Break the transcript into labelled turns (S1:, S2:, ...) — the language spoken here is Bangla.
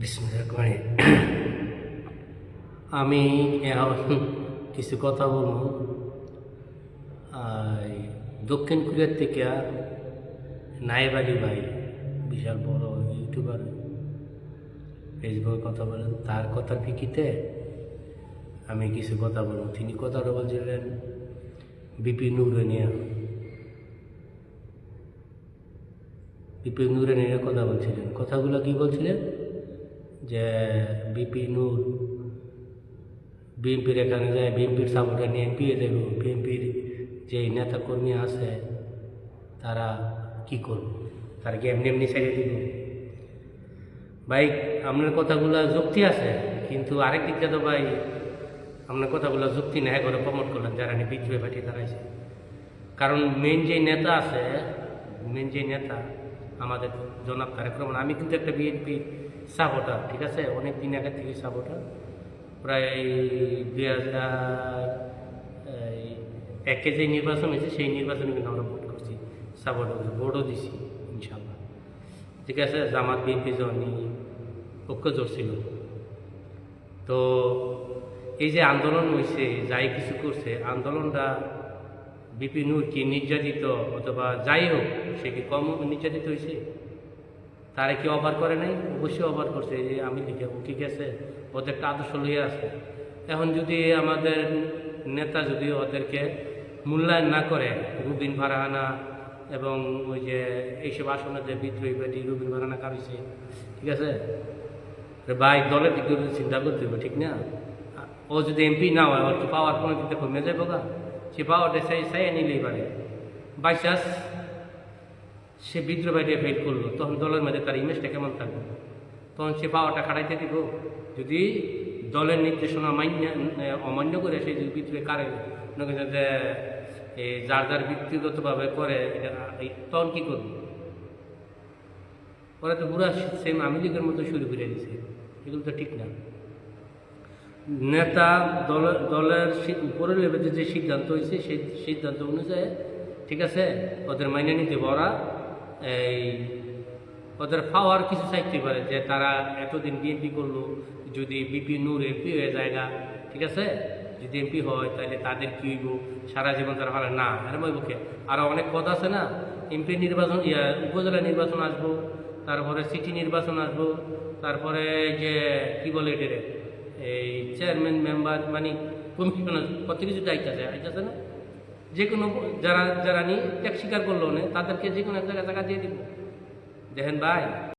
S1: বিসমিল্লাহির আমি এখন কিছু কথা বলবো। দক্ষিণ কোরিয়ার থেকে নায়েব আলী ভাই, বিশাল বড় ইউটিউবার, ফেসবুকে কথা বলেন, তার কথার প্রেক্ষিতে আমি কিছু কথা বলবো। তিনি কথাটা বলছিলেন বিপি নূরে নিয়ে কথা বলছিলেন। কথাগুলো কি বলছিলেন যে বিপি নূর বিএনপির এখানে যায়, বিএনপির সাপোর্টার নিয়ে এমপি দেব, বিএনপির যে নেতাকর্মী আছে তারা কি করবে, তারা কি এমনি এমনি ছেড়ে দিব? ভাই, আপনার কথাগুলো যুক্তি আছে, কিন্তু আরেক দিকটা তো ভাই আপনার কথাগুলো যুক্তি নেয় করে প্রমোট করলেন যারা নিয়ে বিদ্রোহে পাঠিয়ে দাঁড়াইছে। কারণ মেন যে নেতা আছে, আমাদের জনাব তারেক রহমান, আমি কিন্তু একটা বিএনপির সাপোর্টার, ঠিক আছে, অনেক দিন আগে থেকে সাপোর্টার। প্রায় 2001 যে নির্বাচন হয়েছে সেই নির্বাচনে কিন্তু আমরা ভোট করছি, সাপোর্ট ভোটও দিছি ইনশাল্লাহ, ঠিক আছে। জামাত বিএনপি জনি ঐক্য জোরছিল। তো এই যে আন্দোলন হয়েছে, যাই কিছু করছে, আন্দোলনটা বিপি নূর কি নির্যাতিত অথবা যাই হোক, সে কি কম নির্যাতিত হয়েছে? তারা কি অবাক করে নাই? অবশ্যই অবাক করছে। যে আমি লিখে ঠিক আছে, ওদের একটা আদর্শ লইয়া আছে। এখন যদি আমাদের নেতা যদি ওদেরকে মূল্যায়ন না করে, রুবিন ফারহানা এবং ওই যে এইসব আসনে যে বিদ্রোহী পার্টি রুবিন ফারহানা কামিছে, ঠিক আছে ভাই, দলের দিক দিয়ে চিন্তা করতে হবে, ঠিক না? ও যদি এমপি না হয়, ওর কি পাওয়ার কোনো দিতে কমে যাবে গা? সে পাওয়ারটা চাই নিলেই পারে। বাই চান্স সে বিদ্রোহ বাইরে ফেল করলো, তখন দলের মধ্যে তার ইমেজটা কেমন থাকবে? তখন সে পাওয়ারটা খাটাইতে দিব? যদি দলের নির্দেশনা অমান্য করে সে যদি বিদ্রোহে কারে যে যার যার ব্যক্তিগতভাবে করে, তখন কী করবে? ওরা তো পুরা সেম আওয়ামী লীগের মতো শুরু করে দিছে। এগুলো তো ঠিক না। নেতা দলের উপরের লেভেলে যে সিদ্ধান্ত হয়েছে সেই সিদ্ধান্ত অনুযায়ী, ঠিক আছে, ওদের মাইনে নিতে ওরা এই ওদের পাওয়ার কিছু চাইতে পারে, যে তারা এতদিন বিএনপি করলো, যদি বিপি নূর এমপি হয়ে যায় না, ঠিক আছে, যদি এমপি হয় তাহলে তাদের কী হইব, সারা জীবন তারা ভালো না এরম পক্ষে। আরও অনেক কথা আছে না, এমপি নির্বাচন, উপজেলা নির্বাচন আসবো, তারপরে সিটি নির্বাচন আসবো, তারপরে যে কী বলে এটারে এই চেয়ারম্যান মেম্বার মানে কমিশনার, কত কিছু দায়িত্ব আছে না, যে কোনো যারা নিয়ে ত্যাগ স্বীকার করলো না তাদেরকে যে কোনো এক জায়গায় টাকা দিয়ে দিব। দেখেন ভাই,